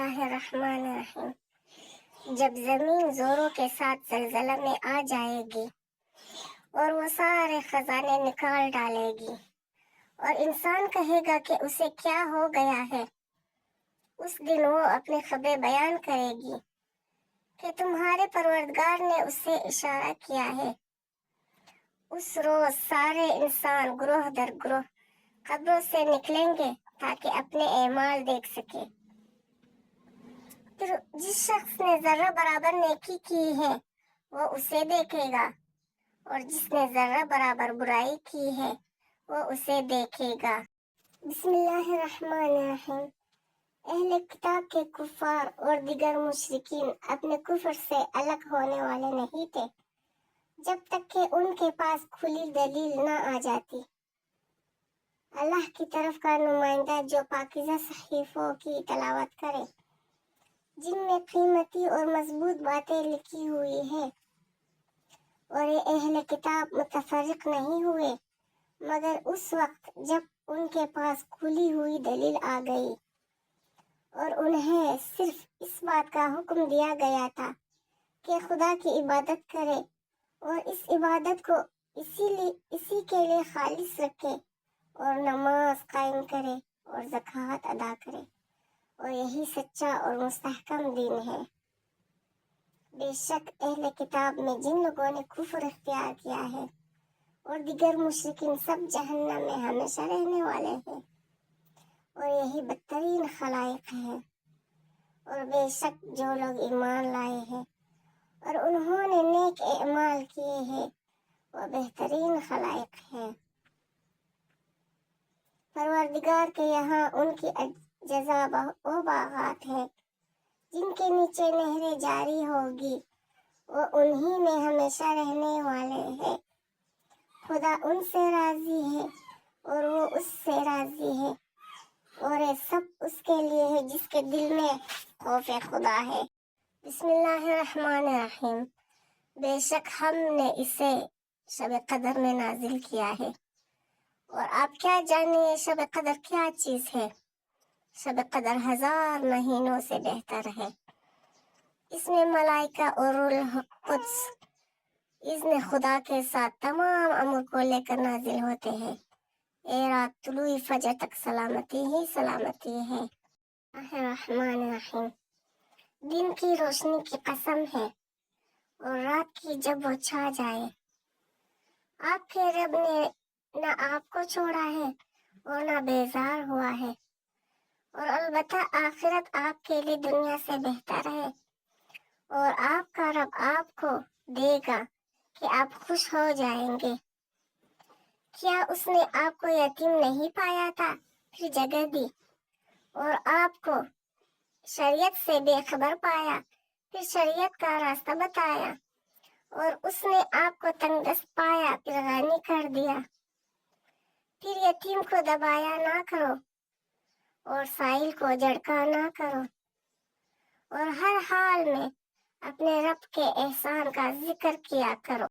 اللہ الرحمن الرحیم۔ جب زمین زوروں کے ساتھ زلزلہ میں آ جائے گی اور وہ سارے خزانے نکال ڈالے گی اور انسان کہے گا کہ اسے کیا ہو گیا ہے، اس دن وہ اپنی خبریں بیان کرے گی کہ تمہارے پروردگار نے اس سے اشارہ کیا ہے۔ اس روز سارے انسان گروہ در گروہ قبروں سے نکلیں گے تاکہ اپنے اعمال دیکھ سکے۔ پھر جس شخص نے ذرہ برابر نیکی کی ہے وہ اسے دیکھے گا، اور جس نے ذرہ برابر برائی کی ہے وہ اسے دیکھے گا۔ بسم اللہ الرحمن الرحیم۔ اہل کتاب کے کفار اور دیگر مشرکین اپنے کفر سے الگ ہونے والے نہیں تھے جب تک کہ ان کے پاس کھلی دلیل نہ آ جاتی۔ اللہ کی طرف کا نمائندہ جو پاکیزہ صحیفوں کی تلاوت کرے جن میں قیمتی اور مضبوط باتیں لکھی ہوئی ہیں، اور یہ اہل کتاب متفرق نہیں ہوئے مگر اس وقت جب ان کے پاس کھلی ہوئی دلیل آ گئی اور انہیں صرف اس بات کا حکم دیا گیا تھا کہ خدا کی عبادت کرے اور اس عبادت کو اسی کے لیے خالص رکھے اور نماز قائم کرے اور زکوٰۃ ادا کرے، اور یہی سچا اور مستحکم دین ہے۔ بے شک اہل کتاب میں جن لوگوں نے کفر اختیار کیا ہے اور دیگر مشرکین سب جہنم میں ہمیشہ رہنے والے ہیں، اور یہی بدترین خلائق ہے۔ اور بے شک جو لوگ ایمان لائے ہیں اور انہوں نے نیک اعمال کیے ہیں وہ بہترین خلائق ہے۔ پروردگار کے یہاں ان کی جزا وہ باغات ہے جن کے نیچے نہریں جاری ہوگی، وہ انہی میں ہمیشہ رہنے والے ہیں۔ خدا ان سے راضی ہے اور وہ اس سے راضی ہے، اور یہ سب اس کے لیے ہے جس کے دل میں خوف خدا ہے۔ بسم اللہ الرحمن الرحیم۔ بے شک ہم نے اسے شب قدر میں نازل کیا ہے، اور آپ کیا جانیے شب قدر کیا چیز ہے؟ شب قدر 1000 مہینوں سے بہتر ہے۔ اس میں ملائکہ اور روح القدس اذن خدا کے ساتھ تمام امور کو لے کر نازل ہوتے ہیں۔ اے رات طلوع فجر تک سلامتی ہی سلامتی ہے۔ الرحمن الرحیم۔ دن کی روشنی کی قسم ہے اور رات کی جب وہ چھا جائے۔ آپ کے رب نے نہ آپ کو چھوڑا ہے اور نہ بیزار ہوا ہے، اور البتہ آخرت آپ کے لیے دنیا سے بہتر ہے، اور آپ کا رب آپ کو دے گا کہ آپ خوش ہو جائیں گے۔ کیا اس نے آپ کو یتیم نہیں پایا تھا پھر جگہ دی، اور آپ کو شریعت سے بے خبر پایا پھر شریعت کا راستہ بتایا، اور اس نے آپ کو تنگ دست پایا پھر غنی کر دیا۔ پھر یتیم کو دبایا نہ کرو اور سائل کو جھڑکا نہ کرو، اور ہر حال میں اپنے رب کے احسان کا ذکر کیا کرو۔